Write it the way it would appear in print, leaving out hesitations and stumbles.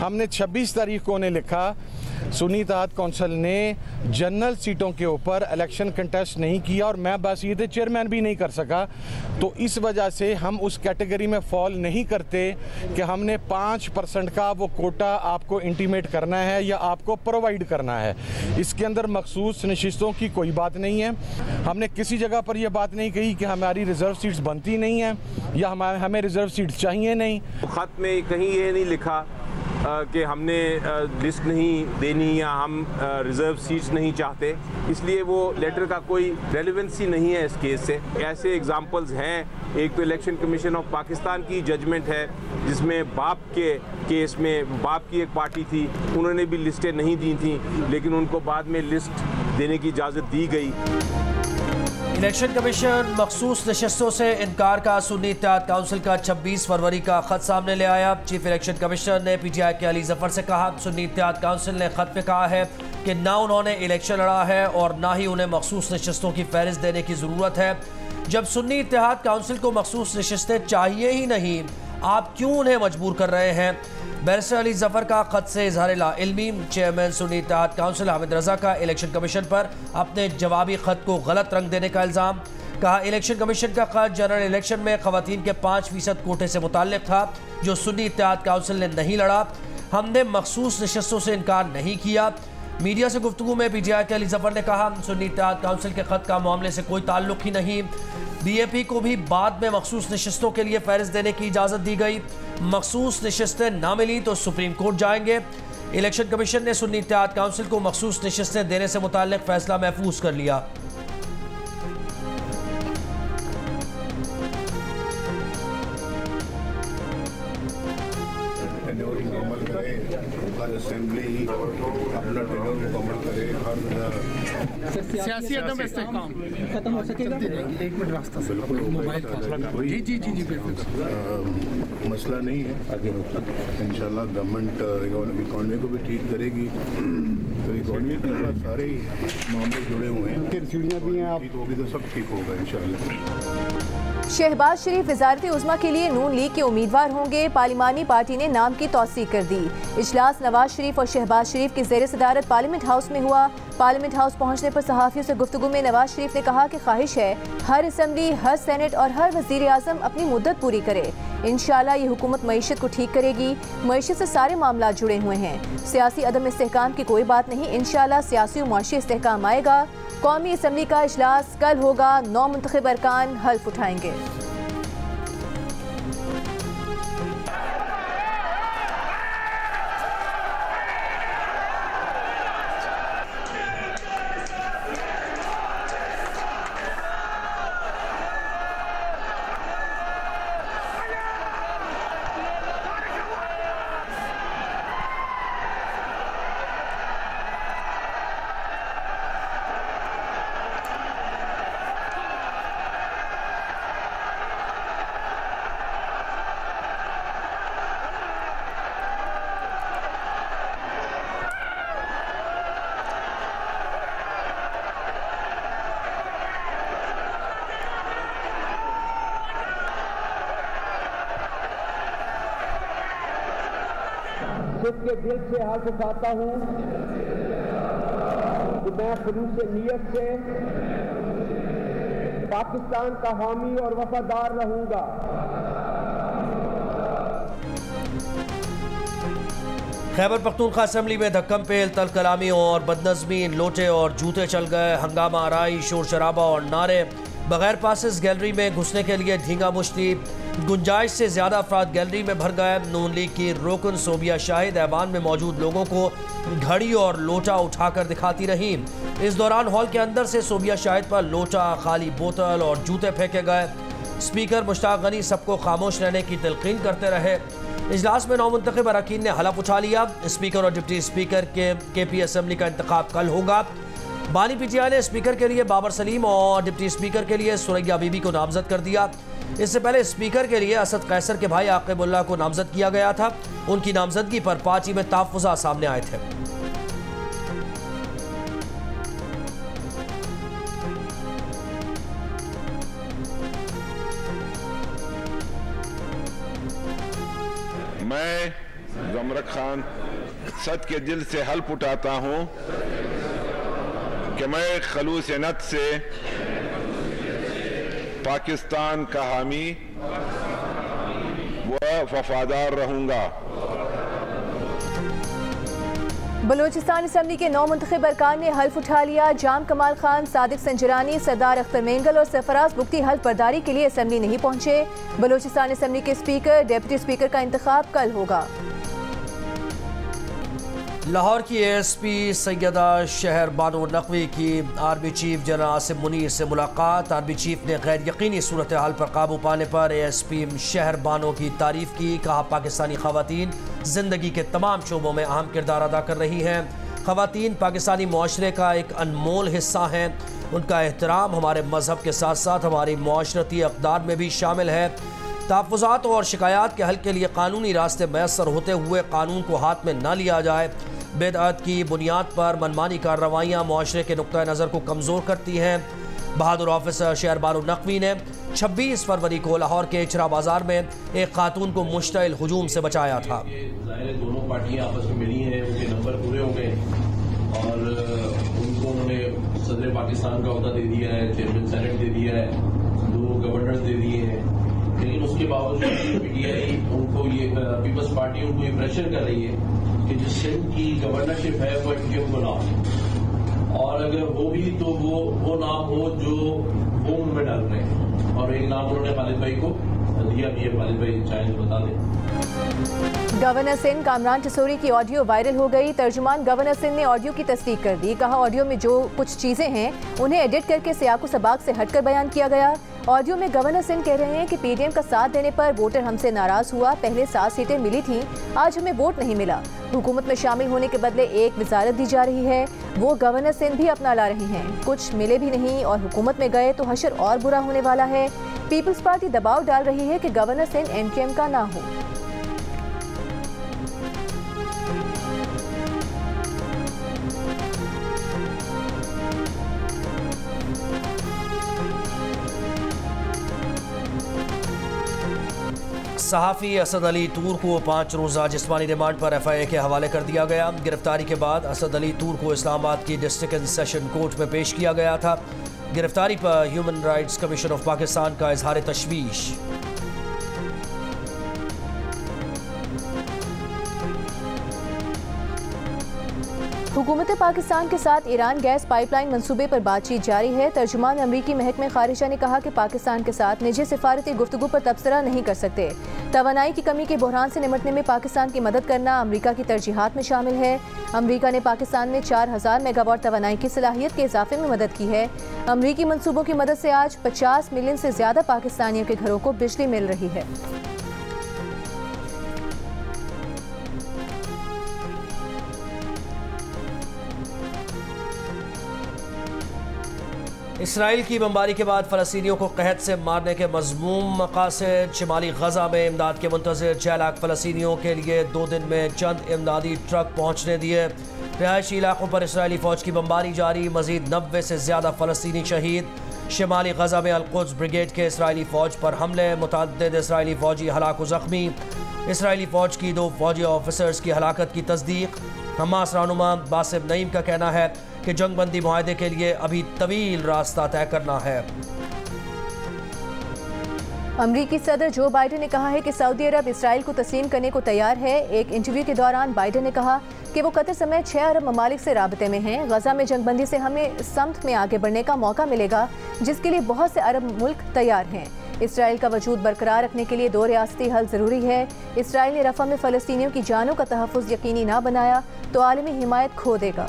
हमने 26 तारीख को उन्हें लिखा, सुन्नी इत्तेहाद कौंसिल ने जनरल सीटों के ऊपर इलेक्शन कंटेस्ट नहीं किया और मैं बासियत चेयरमैन भी नहीं कर सका, तो इस वजह से हम उस कैटेगरी में फॉल नहीं करते कि हमने 5% का वो कोटा आपको इंटीमेट करना है या आपको प्रोवाइड करना है। इसके अंदर मखसूस नशिस्तों की कोई बात नहीं है। हमने किसी जगह पर यह बात नहीं कही कि हमारी रिजर्व सीट्स बनती नहीं हैं या हमें रिजर्व सीट चाहिए नहीं। ख़त में कहीं ये नहीं लिखा कि हमने लिस्ट नहीं देनी या हम रिज़र्व सीट्स नहीं चाहते, इसलिए वो लेटर का कोई रेलेवेंसी नहीं है इस केस से। ऐसे एग्जांपल्स हैं, एक तो इलेक्शन कमीशन ऑफ पाकिस्तान की जजमेंट है जिसमें बाप के केस में बाप की एक पार्टी थी, उन्होंने भी लिस्टें नहीं दी थी, लेकिन उनको बाद में लिस्ट देने की इजाज़त दी गई। इलेक्शन कमीशन मखसूस नशस्तों से इनकार का सुन्नी इत्तेहाद काउंसिल का 26 फरवरी का खत सामने ले आया। चीफ इलेक्शन कमिश्नर ने PTI के अली जफर से कहा, सुन्नी इत्तेहाद काउंसिल ने खत में कहा है कि ना उन्होंने इलेक्शन लड़ा है और ना ही उन्हें मखसूस नशस्तों की फहरिस्त देने की ज़रूरत है। जब सुन्नी इत्तेहाद काउंसिल को मखसूस नशस्तें चाहिए ही नहीं, आप क्यों उन्हें मजबूर कर रहे हैं? बैरिस्टर अली जफर का खत से इजहार लाइल्मी। चेयरमैन सुन्नी इत्तेहाद काउंसिल हामिद रजा का इलेक्शन कमीशन पर अपने जवाबी खत को गलत रंग देने का इल्ज़ाम। कहा, इलेक्शन कमीशन का खत जनरल इलेक्शन में खवातीन के 5% कोटे से मुताल्लिक था जो सुन्नी इत्तेहाद काउंसिल ने नहीं लड़ा। हमने मखसूस नशस्तों से इनकार नहीं किया। मीडिया से गुफ्तगू में PTI के अली जफर ने कहा, सुन्नी इत्तेहाद काउंसिल के खत का मामले से कोई ताल्लुक ही नहीं। BAP को भी बाद में मखसूस नशस्तों के लिए फहरिस्त देने की इजाज़त दी गई। मखसूस नशस्तें ना मिली तो सुप्रीम कोर्ट जाएंगे। इलेक्शन कमीशन ने सुन्नी इत्तेहाद काउंसिल को मखसूस नशस्तें देने से मुताल्लिक फैसला महफूज कर लिया। असेंबली अपना टेनर मुकम्मल करे, हर सियासी अदम इस्तेहकाम खत्म हो सकेगा। एक मिनट रास्ता से मोबाइल जी मसला नहीं है। इंशाल्लाह गवर्नमेंट इकॉनमी को भी ठीक करेगी, तो इकॉनमी के साथ सारे ही मामले जुड़े हुए हैं, सीढ़ियाँ भी हैं, आप होगी तो सब ठीक होगा इंशाल्लाह। शहबाज शरीफ वज़ारत उज़्मा के लिए नून लीग के उम्मीदवार होंगे। पार्लिमानी पार्टी ने नाम की तौसीक कर दी। इजलास नवाज शरीफ और शहबाज शरीफ की ज़ेर सदारत पार्लियामेंट हाउस में हुआ। पार्लियामेंट हाउस पहुंचने पर सहाफ़ियों से गुफ्तगू में नवाज शरीफ ने कहा कि ख्वाहिश है हर असम्बली, हर सेनेट और हर वज़ीर आज़म अपनी मुद्दत पूरी करे। इंशाअल्लाह ये हुकूमत मईशत को ठीक करेगी। मईशत से सारे मामला जुड़े हुए हैं। सियासी अदम इस्तेहकाम की कोई बात नहीं। इंशाअल्लाह सियासी और मुआशी इस्तेहकाम आएगा। कौमी असम्बली का इजलास कल होगा। 9 मुंतखब अरकान हल्फ उठाएंगे। के दिल से हाथ उठाता हूँ कि मैं खुलूस नीयत से पाकिस्तान का हामी और वफादार रहूंगा। खैबर पख्तूनख्वा असेंबली में धक्कम पेल, तल कलामी और बदनज़मी, लोटे और जूते चल गए, हंगामा आराई, शोर शराबा और नारे। बगैर पासिस गैलरी में घुसने के लिए धींगा मुश्ती। गुंजाइश से ज़्यादा अफराद गैलरी में भर गए। नून लीग की रोकन सोबिया शाहिद ऐवान में मौजूद लोगों को घड़ी और लोटा उठाकर दिखाती रहीं। इस दौरान हॉल के अंदर से सोबिया शाहिद पर लोटा, खाली बोतल और जूते फेंके गए। स्पीकर मुश्ताक गनी सबको खामोश रहने की तलकीन करते रहे। इजलास में नौमुंतखब अरकान ने हलफ उठा लिया। स्पीकर और डिप्टी स्पीकर के KP असम्बली का इंतखाब कल होगा। बानी PTI ने स्पीकर के लिए बाबर सलीम और डिप्टी स्पीकर के लिए सुरैया बीबी को नामजद कर दिया। इससे पहले स्पीकर के लिए असद कैसर के भाई आकिबुल्लाह को नामजद किया गया था। उनकी नामजदगी पर पार्टी में तहफ़्फ़ुज़ात सामने आए थे। मैं ज़मरक खान सच के दिल से हल्फ उठाता हूँ कि मैं खलूस नत से पाकिस्तान का हामी व वफादार रहूँगा। बलूचिस्तान असम्बली के 9 मुंतखब अरकान ने हल्फ उठा लिया। जाम कमाल खान, सादिक संजरानी, सरदार अख्तर मेंगल और सरफराज बुख्ती हल्फ बर्दारी के लिए असम्बली नहीं पहुंचे। बलूचिस्तान असम्बली के स्पीकर, डिप्टी स्पीकर का इंतखाब कल होगा। लाहौर की एएसपी सैयदा शहर बानो नकवी की army chief general Asim Munir से मुलाकात। आर्मी चीफ ने गैर यकीनी सूरत हाल पर काबू पाने पर एएसपी शहर बानो की तारीफ की। कहा पाकिस्तानी खवातीन जिंदगी के तमाम शोबों में अहम किरदार अदा कर रही हैं। खवातीन पाकिस्तानी मुआशरे का एक अनमोल हिस्सा हैं। उनका एहतराम हमारे मजहब के साथ साथ हमारी मुआशरती अक़दार में भी शामिल है। तहफ़्फ़ुज़ात और शिकायत के हल के लिए कानूनी रास्ते मैसर होते हुए कानून को हाथ में न लिया जाए। बेदअत की बुनियाद पर मनमानी कार्रवाइयाँ मुआशरे के नुक्ता नज़र को कमज़ोर करती हैं। बहादुर ऑफिसर शहर बानो नकवी ने 26 फरवरी को लाहौर के इचरा बाजार में एक खातून को मुश्तइल हुजूम से बचाया था। दोनों पार्टियां आपस में मिली हैं, उनके नंबर पूरे हो गए और उनको उन्होंने सदर पाकिस्तान का ओहदा दे दिया है, चेयरमैन सेनेट दे दिया है, 2 गवर्नर दे दिए हैं। लेकिन उसके बावजूद पीटीआई उनको ये पीपल्स पार्टी उनको ये प्रेशर कर रही है कि जो सिंध की गवर्नरशिप है वो एमक्यूएम को ना हो, और अगर वो भी तो वो नाम हो जो वो उनमें डाल रहे हैं। और एक नाम उन्होंने खालिद भाई को दिया भी है, खालिद भाई चाहे तो बता दें। गवर्नर सिंध कामरान टसोरी की ऑडियो वायरल हो गई। तर्जुमान गवर्नर सिंध ने ऑडियो की तस्दीक कर दी। कहा ऑडियो में जो कुछ चीजें हैं उन्हें एडिट करके सियाको सबाक से हटकर बयान किया गया। ऑडियो में गवर्नर सिंध कह रहे हैं कि पीडीएम का साथ देने पर वोटर हमसे नाराज हुआ। पहले 7 सीटें मिली थीं, आज हमें वोट नहीं मिला। हुकूमत में शामिल होने के बदले एक वजारत दी जा रही है, वो गवर्नर सिंध भी अपना ला रहे हैं। कुछ मिले भी नहीं और हुकूमत में गए तो हशर और बुरा होने वाला है। पीपल्स पार्टी दबाव डाल रही है कि गवर्नर सिंध एमक्यूएम का ना हो। सहाफ़ी असद अली तूर को 5 रोज़ा जिस्मानी रिमांड पर FIA के हवाले कर दिया गया। गिरफ्तारी के बाद असद अली तूर को इस्लामाबाद की डिस्ट्रिक्ट एंड सेशन कोर्ट में पेश किया गया था। गिरफ्तारी पर human rights commission of Pakistan का इजहार तशवीश। हुकूमत पाकिस्तान के साथ ईरान गैस पाइपलाइन मंसूबे पर बातचीत जारी है। तर्जुमान अमरीकी महकमे खारिजा ने कहा कि पाकिस्तान के साथ निजी सिफारती गुफ्तगू पर तबसरा नहीं कर सकते। तवानाई की कमी के बहरान से निमटने में पाकिस्तान की मदद करना अमरीका की तरजीहात में शामिल है। अमरीका ने पाकिस्तान में 4000 मेगावाट तवानाई की सलाहियत के इजाफे में मदद की है। अमरीकी मंसूबों की मदद से आज 50 मिलियन से ज्यादा पाकिस्तानियों के घरों को बिजली मिल रही है। इसराइल की बमबारी के बाद फ़लस्तीनियों को कहत से मारने के मज़मूम मकासद। शिमाली गजा में इमदाद के मुंतज़िर 6 लाख फ़लस्तीनियों के लिए 2 दिन में चंद इमदादी ट्रक पहुँचने दिए। रिहायशी इलाकों पर इसराइली फ़ौज की बमबारी जारी, मज़ीद 90 से ज़्यादा फ़लस्तीनी शहीद। शिमाली गजा में अल-कुद्स ब्रिगेड के इसराइली फ़ौज पर हमले, मुतअद्दिद इसराइली फ़ौजी हलाक व ज़ख्मी। इसराइली फ़ौज की 2 फ़ौजी ऑफिसर्स की हलाकत की तस्दीक। हमास रहनुमा बासिम नईम का कहना है कि जंगबंदी मुआहदे के लिए अभी तवील रास्ता तय करना है। अमरीकी सदर जो बाइडेन ने कहा है कि सऊदी अरब इसराइल को तस्लीम करने को तैयार है। एक इंटरव्यू के दौरान बाइडेन ने कहा कि वो कतर समेत 6 अरब ममालिक से राबते में हैं। गजा में जंगबंदी से हमें समत में आगे बढ़ने का मौका मिलेगा, जिसके लिए बहुत से अरब मुल्क तैयार हैं। इसराइल का वजूद बरकरार रखने के लिए 2 रियासती हल ज़रूरी है। इसराइल ने रफ़ा में फ़लस्तीनियों की जानों का तहफ़्फ़ुज़ यकीनी ना बनाया तो आलमी हिमायत खो देगा।